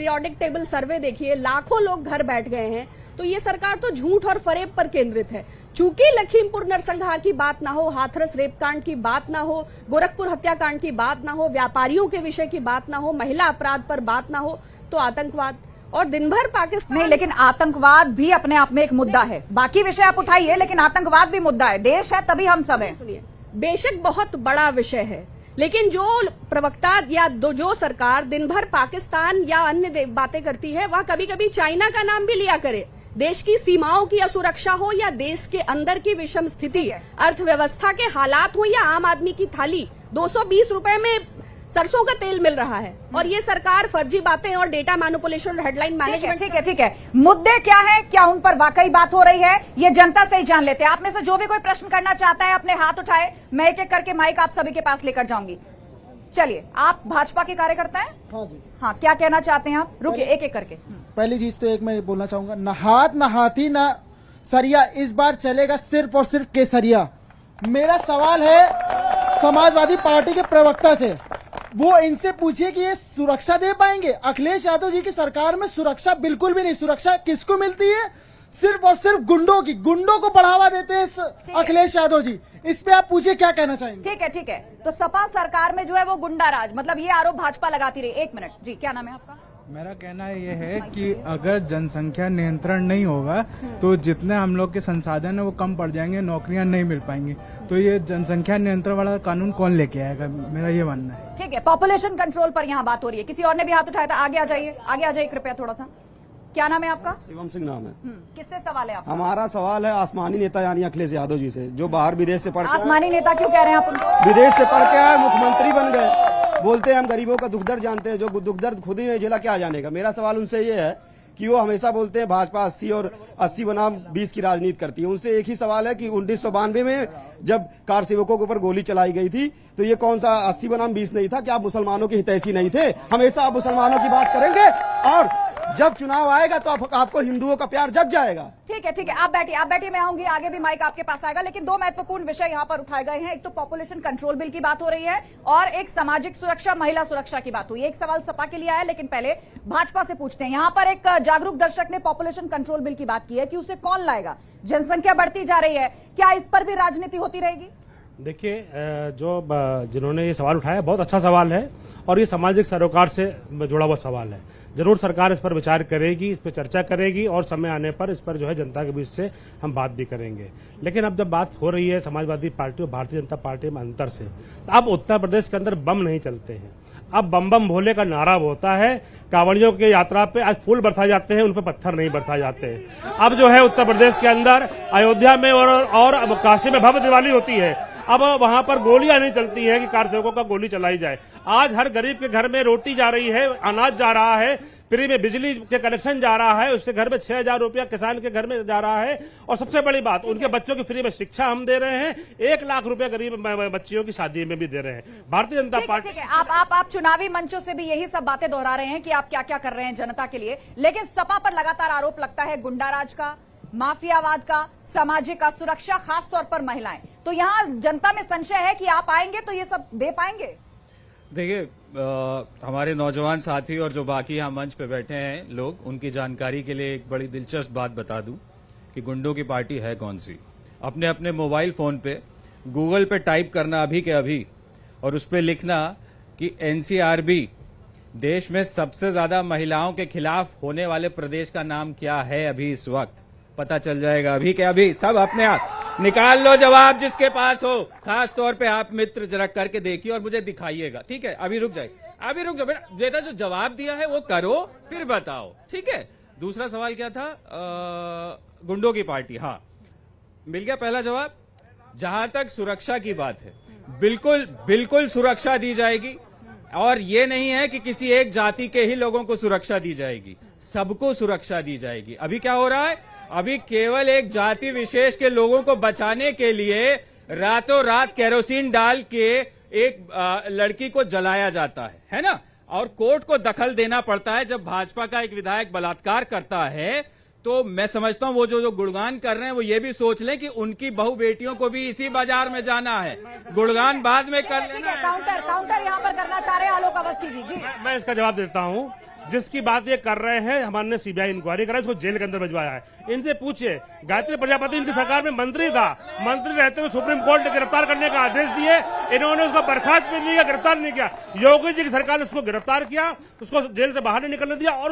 Periodic table सर्वे देखिए, लाखों लोग घर बैठ गए हैं। तो ये सरकार तो झूठ और फरेब पर केंद्रित है। चूंकि लखीमपुर नरसंहार की बात ना हो, हाथरस रेपकांड की बात ना हो, गोरखपुर हत्याकांड की बात ना हो, व्यापारियों के विषय की बात ना हो, महिला अपराध पर बात ना हो, तो आतंकवाद और दिन भर पाकिस्तान। नहीं, लेकिन आतंकवाद भी अपने आप में एक मुद्दा है। बाकी विषय आप उठाइए, लेकिन आतंकवाद भी मुद्दा है। देश है तभी हम सब हैं। सुनिए, बेशक बहुत बड़ा विषय है, लेकिन जो प्रवक्ता या जो सरकार दिन भर पाकिस्तान या अन्य बातें करती है, वह कभी कभी चाइना का नाम भी लिया करे। देश की सीमाओं की असुरक्षा हो या देश के अंदर की विषम स्थिति, अर्थव्यवस्था के हालात हो या आम आदमी की थाली, 220 रुपए में सरसों का तेल मिल रहा है, और ये सरकार फर्जी बातें और डेटा मैनिपुलेशन और हेडलाइन मैनेजमेंट। ठीक है। मुद्दे क्या है, क्या उन पर वाकई बात हो रही है, ये जनता से ही जान लेते हैं। आप में से जो भी कोई प्रश्न करना चाहता है अपने हाथ उठाए, मैं एक एक करके माइक आप सभी के पास लेकर जाऊंगी। चलिए, आप भाजपा के कार्यकर्ता हैं? हाँ जी। हाँ, क्या कहना चाहते हैं आप? रुकिए, एक एक करके। पहली चीज तो एक मैं बोलना चाहूंगा, न हाथ न हाथी न सरिया, इस बार चलेगा सिर्फ और सिर्फ केसरिया। मेरा सवाल है समाजवादी पार्टी के प्रवक्ता से, वो इनसे पूछिए कि ये सुरक्षा दे पाएंगे। अखिलेश यादव जी की सरकार में सुरक्षा बिल्कुल भी नहीं। सुरक्षा किसको मिलती है? सिर्फ और सिर्फ गुंडों को बढ़ावा देते हैं अखिलेश यादव जी। इस पे आप पूछिए क्या कहना चाहेंगे। ठीक है। तो सपा सरकार में जो है वो गुंडा राज, मतलब ये आरोप भाजपा लगाती रही। एक मिनट जी, क्या नाम है आपका? मेरा कहना ये है कि अगर जनसंख्या नियंत्रण नहीं होगा तो जितने हम लोग के संसाधन है वो कम पड़ जाएंगे, नौकरियां नहीं मिल पाएंगी। तो ये जनसंख्या नियंत्रण वाला कानून कौन लेके आएगा, मेरा ये मानना है। ठीक है, पॉपुलेशन कंट्रोल पर यहाँ बात हो रही है। किसी और ने भी हाथ उठाया था, आगे आ जाइए कृपया थोड़ा सा। क्या नाम है आपका? शिवम सिंह नाम है। किससे सवाल है आपका? हमारा सवाल है आसमानी नेता यानी अखिलेश यादव जी से, जो बाहर विदेश से पढ़ के आसमानी नेता क्यों कह रहे हैं आप उनको? विदेश से पढ़ के आए, मुख्यमंत्री बन गए, बोलते हैं हम गरीबों का दुख दर्द जानते हैं, जो दुख दर्द खुद ही नहीं झेला क्या जाने का। मेरा सवाल उनसे ये है कि वो हमेशा बोलते हैं भाजपा 80 और 80 बनाम 20 की राजनीति करती है। उनसे एक ही सवाल है कि 1992 में जब कार सेवकों के ऊपर गोली चलाई गई थी तो ये कौन सा 80 बनाम 20 नहीं था? क्या आप मुसलमानों के हितैषी नहीं थे? हमेशा आप मुसलमानों की बात करेंगे और जब चुनाव आएगा तो आपको हिंदुओं का प्यार जग जाएगा। ठीक है, आप बैठिए, मैं आऊंगी, आगे भी माइक आपके पास आएगा। लेकिन दो महत्वपूर्ण विषय यहाँ पर उठाए गए हैं। एक तो पॉपुलेशन कंट्रोल बिल की बात हो रही है और एक सामाजिक सुरक्षा, महिला सुरक्षा की बात हुई। एक सवाल सपा के लिए आया, लेकिन पहले भाजपा से पूछते हैं। यहाँ पर एक जागरूक दर्शक ने पॉपुलेशन कंट्रोल बिल की बात की है कि उसे कौन लाएगा, जनसंख्या बढ़ती जा रही है, क्या इस पर भी राजनीति होती रहेगी? देखिए, जिन्होंने ये सवाल उठाया बहुत अच्छा सवाल है और ये सामाजिक सरोकार से जुड़ा हुआ सवाल है। जरूर सरकार इस पर विचार करेगी, इस पर चर्चा करेगी और समय आने पर इस पर जो है जनता के बीच से हम बात भी करेंगे। लेकिन अब जब बात हो रही है समाजवादी पार्टी और भारतीय जनता पार्टी में अंतर से, तो अब उत्तर प्रदेश के अंदर बम नहीं चलते हैं। अब बम बम भोले का नारा होता है। कांवड़ियों की यात्रा पे आज फूल बरसाए जाते हैं, उन पर पत्थर नहीं बरसाए जाते हैं। अब जो है उत्तर प्रदेश के अंदर अयोध्या में और काशी में भव्य दिवाली होती है। अब वहां पर गोलियां नहीं चलती है कि कार सेवकों का गोली चलाई जाए। आज हर गरीब के घर में रोटी जा रही है, अनाज जा रहा है, फ्री में बिजली के कनेक्शन जा रहा है, उसके घर में 6,000 रुपया किसान के घर में जा रहा है। और सबसे बड़ी बात, उनके बच्चों की फ्री में शिक्षा हम दे रहे हैं, 1 लाख रुपया गरीब बच्चियों की शादी में भी दे रहे हैं। भारतीय जनता पार्टी। ठीक है, आप चुनावी मंचों से भी यही सब बातें दोहरा रहे हैं कि आप क्या क्या कर रहे हैं जनता के लिए। लेकिन सपा पर लगातार आरोप लगता है गुंडाराज का, माफियावाद का, सामाजिक असुरक्षा, खासतौर पर महिलाएं। तो यहाँ जनता में संशय है कि आप आएंगे तो ये सब दे पाएंगे? देखिए, हमारे नौजवान साथी और जो बाकी यहाँ मंच पे बैठे हैं लोग, उनकी जानकारी के लिए एक बड़ी दिलचस्प बात बता दूं कि गुंडों की पार्टी है कौन सी। अपने अपने मोबाइल फोन पे गूगल पे टाइप करना अभी के अभी और उस पे लिखना कि एनसीआरबी, देश में सबसे ज्यादा महिलाओं के खिलाफ होने वाले प्रदेश का नाम क्या है अभी इस वक्त, पता चल जाएगा अभी के अभी। सब अपने आप निकाल लो जवाब जिसके पास हो, खास तौर पे आप मित्र जरा करके देखिए और मुझे दिखाइएगा। ठीक है, अभी रुक जाए बेटा, जो जवाब दिया है वो करो फिर बताओ। ठीक है, दूसरा सवाल क्या था? गुंडों की पार्टी, हाँ मिल गया पहला जवाब। जहां तक सुरक्षा की बात है, बिल्कुल सुरक्षा दी जाएगी और ये नहीं है कि किसी एक जाति के ही लोगों को सुरक्षा दी जाएगी, सबको सुरक्षा दी जाएगी। अभी क्या हो रहा है? अभी केवल एक जाति विशेष के लोगों को बचाने के लिए रातों रात केरोसिन डाल के एक लड़की को जलाया जाता है ना? और कोर्ट को दखल देना पड़ता है जब भाजपा का एक विधायक बलात्कार करता है। तो मैं समझता हूं वो जो गुणगान कर रहे हैं वो ये भी सोच लें कि उनकी बहु बेटियों को भी इसी बाजार में जाना है। गुणगान बाद में कर लेना। काउंटर यहाँ पर करना चाह रहे हैं आलोक अवस्थी जी। मैं इसका जवाब देता हूं। जिसकी बात ये कर रहे हैं, हमारे सीबीआई इंक्वायरी करा, इसको जेल के अंदर भिजवाया है। इनसे पूछिए, गायत्री प्रजापति इनकी सरकार में मंत्री था, मंत्री रहते हुए सुप्रीम कोर्ट ने गिरफ्तार करने का आदेश दिए, इन्होंने उसको बर्खास्त भी नहीं किया, गिरफ्तार नहीं किया। योगी जी की सरकार ने उसको गिरफ्तार किया, उसको जेल से बाहर नहीं निकलने दिया और